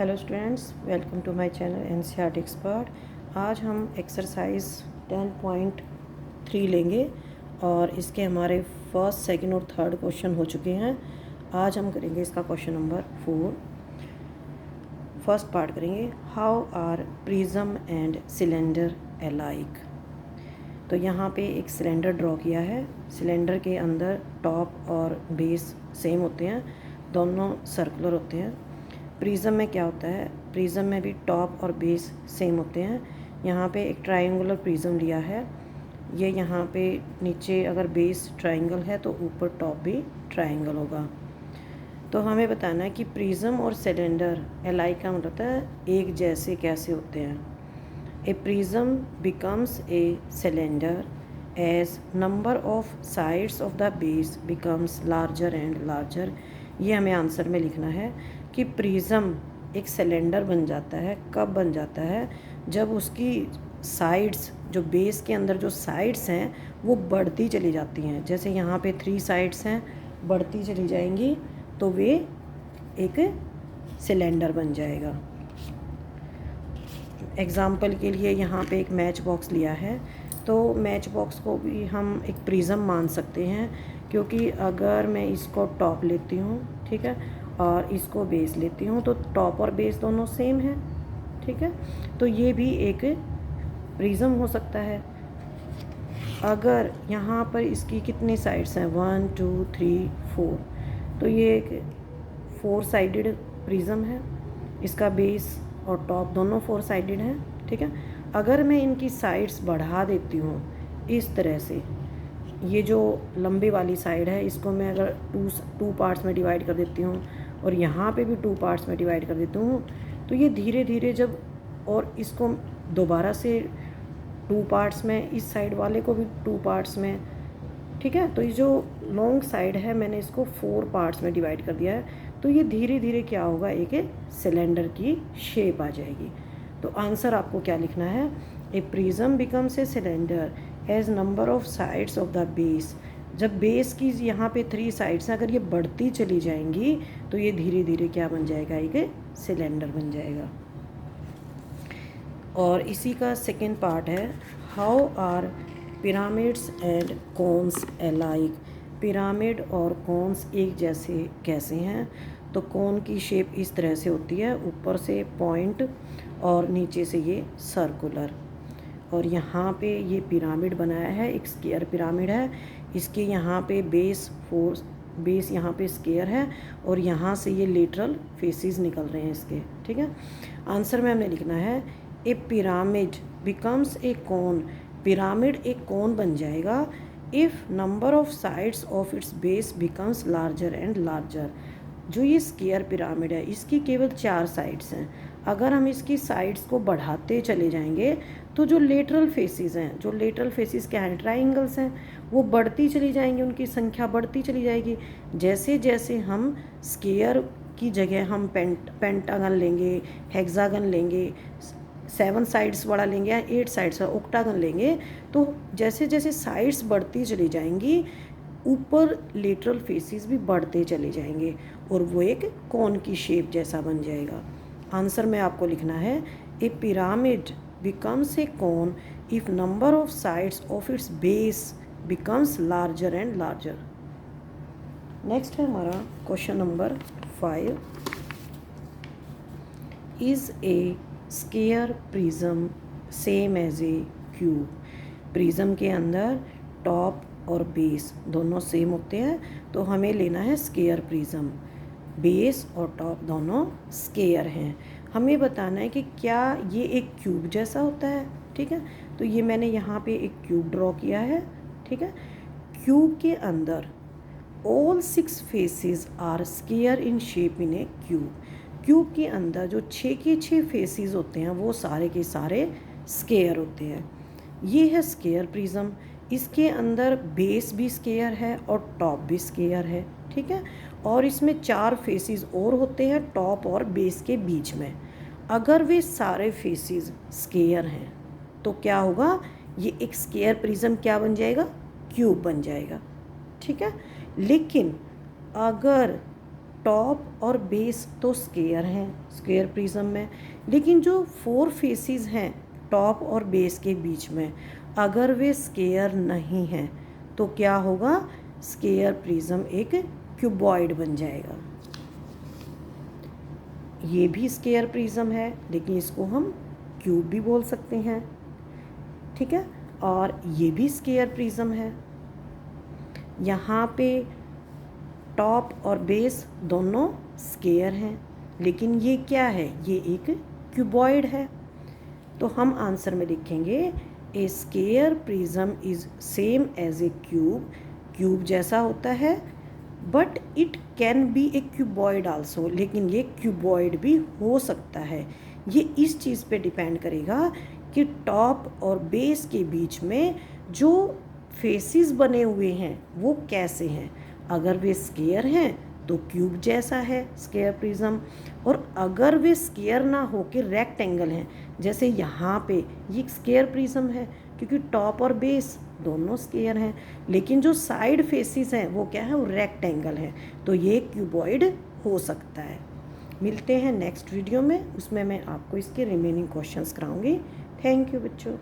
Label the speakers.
Speaker 1: Hello students, welcome to my channel NCERT expert. आज हम exercise 10.3 लेंगे और इसके हमारे फर्स्ट, सेकंड और थर्ड क्वेश्चन हो चुके हैं। आज हम करेंगे इसका क्वेश्चन नंबर 4। फर्स्ट पार्ट करेंगे, how are prism and cylinder alike. तो यहाँ पे एक सिलेंडर ड्रॉ किया है। सिलेंडर के अंदर टॉप और बेस सेम होते हैं, दोनों सर्कुलर होते हैं। प्रिज्म में क्या होता है, प्रिज्म में भी टॉप और बेस सेम होते हैं। यहाँ पे एक ट्रायंगुलर प्रिज्म लिया है। ये यहाँ पे नीचे अगर बेस ट्रायंगल है तो ऊपर टॉप भी ट्रायंगल होगा। तो हमें बताना है कि प्रिज्म और सिलेंडर अलाइक का मतलब होता है एक जैसे कैसे होते हैं। A prism becomes a cylinder as number of sides of the base becomes larger and larger. ये हमें आंसर में लिखना है कि प्रिज्म एक सिलेंडर बन जाता है। कब बन जाता है? जब उसकी साइड्स, जो बेस के अंदर जो साइड्स हैं वो बढ़ती चली जाती हैं। जैसे यहाँ पे 3 साइड्स हैं, बढ़ती चली जाएंगी तो वे एक सिलेंडर बन जाएगा। एग्ज़ाम्पल के लिए यहाँ पे एक मैच बॉक्स लिया है, तो मैच बॉक्स को भी हम एक प्रिज्म मान सकते हैं, क्योंकि अगर मैं इसको टॉप लेती हूँ, ठीक है, और इसको बेस लेती हूँ तो टॉप और बेस दोनों सेम है, ठीक है। तो ये भी एक प्रिज्म हो सकता है। अगर यहाँ पर इसकी कितनी साइड्स हैं, 1 2 3 4, तो ये एक 4 साइडेड प्रिज्म है। इसका बेस और टॉप दोनों 4 साइडेड हैं, ठीक है। अगर मैं इनकी साइड्स बढ़ा देती हूँ इस तरह से, ये जो लंबी वाली साइड है इसको मैं अगर टू पार्ट्स में डिवाइड कर देती हूँ और यहाँ पे भी 2 पार्ट्स में डिवाइड कर देती हूँ, तो ये धीरे धीरे जब, और इसको दोबारा से 2 पार्ट्स में, इस साइड वाले को भी 2 पार्ट्स में, ठीक है। तो ये जो लॉन्ग साइड है मैंने इसको 4 पार्ट्स में डिवाइड कर दिया है, तो ये धीरे धीरे क्या होगा, एक सिलेंडर की शेप आ जाएगी। तो आंसर आपको क्या लिखना है, a prism becomes a cylinder as number of sides of the base. जब बेस की यहाँ पे 3 साइड्स हैं, अगर ये बढ़ती चली जाएंगी तो ये धीरे धीरे क्या बन जाएगा, एक सिलेंडर बन जाएगा। और इसी का सेकेंड पार्ट है, how are pyramids and cones alike. Pyramid और कोन्स एक जैसे कैसे हैं? तो कोन की शेप इस तरह से होती है, ऊपर से पॉइंट और नीचे से ये सर्कुलर। और यहाँ पे ये पिरामिड बनाया है, एक स्क्वायर पिरामिड है। इसके यहाँ पे बेस यहाँ पे स्क्वायर है और यहाँ से ये लेटरल फेसेस निकल रहे हैं इसके, ठीक है। आंसर में हमने लिखना है, a pyramid becomes a cone. Pyramid एक कोन बन जाएगा if number of sides of its base becomes larger and larger. जो ये स्क्वायर पिरामिड है इसकी केवल 4 साइड्स हैं। अगर हम इसकी साइड्स को बढ़ाते चले जाएंगे तो जो लेटरल फेसेस हैं, जो लेटरल फेसेस क्या हैं, ट्राइंगल्स हैं, वो बढ़ती चली जाएंगी, उनकी संख्या बढ़ती चली जाएगी। जैसे जैसे हम स्क्वायर की जगह हम पेंटागन लेंगे, हेक्सागन लेंगे, 7 साइड्स वाला लेंगे या 8 साइड्स का ऑक्टागन लेंगे, तो जैसे जैसे साइड्स बढ़ती चली जाएंगी ऊपर लेटरल फेसेस भी बढ़ते चले जाएंगे और वो एक कोन की शेप जैसा बन जाएगा। आंसर में आपको लिखना है, a pyramid becomes a cone if number of sides of its base becomes larger and larger. Next है हमारा question number 5। Is a square prism same as a cube. Prism के अंदर टॉप और बेस दोनों सेम होते हैं, तो हमें लेना है स्क्वायर प्रिज्म। बेस और टॉप दोनों स्क्वायर हैं। हमें बताना है कि क्या ये एक क्यूब जैसा होता है, ठीक है। तो ये मैंने यहाँ पे एक क्यूब ड्रॉ किया है, ठीक है। क्यूब के अंदर all 6 faces are square in shape in a cube. Cube के अंदर जो 6 के 6 फेसेस होते हैं वो सारे के सारे स्क्वायर होते हैं। ये है स्क्वायर प्रिज्म। इसके अंदर बेस भी स्क्वायर है और टॉप भी स्क्वायर है, ठीक है। और इसमें 4 फेसेस और होते हैं टॉप और बेस के बीच में। अगर वे सारे फेसेस स्क्वायर हैं तो क्या होगा, ये एक स्क्वायर प्रिज्म क्या बन जाएगा, क्यूब बन जाएगा, ठीक है। लेकिन अगर टॉप और बेस तो स्क्वायर हैं स्क्वायर प्रिज्म में, लेकिन जो 4 फेसेस हैं टॉप और बेस के बीच में, अगर वे स्क्वायर नहीं हैं तो क्या होगा, स्क्वायर प्रिज्म एक क्यूबॉइड बन जाएगा। ये भी स्क्वायर प्रिज्म है, लेकिन इसको हम क्यूब भी बोल सकते हैं, ठीक है। और ये भी स्क्वायर प्रिज्म है। यहाँ पे टॉप और बेस दोनों स्क्वायर हैं, लेकिन ये क्या है, ये एक क्यूबॉइड है। तो हम आंसर में लिखेंगे a square prism is same as a cube, cube जैसा होता है, but it can be a cuboid also, लेकिन ये क्यूबॉइड भी हो सकता है। ये इस चीज़ पे डिपेंड करेगा कि टॉप और बेस के बीच में जो फेसेस बने हुए हैं वो कैसे हैं। अगर वे स्क्वायर हैं तो क्यूब जैसा है स्क्वायर प्रिज्म, और अगर वे स्क्वायर ना हो के रेक्टेंगल हैं, जैसे यहाँ पे ये स्क्वायर प्रिज्म है क्योंकि टॉप और बेस दोनों स्क्वायर हैं, लेकिन जो साइड फेसेस हैं वो क्या है, वो रेक्टेंगल है, तो ये क्यूबॉइड हो सकता है। मिलते हैं नेक्स्ट वीडियो में, उसमें मैं आपको इसके रिमेनिंग क्वेश्चंस कराऊंगी। थैंक यू बच्चों।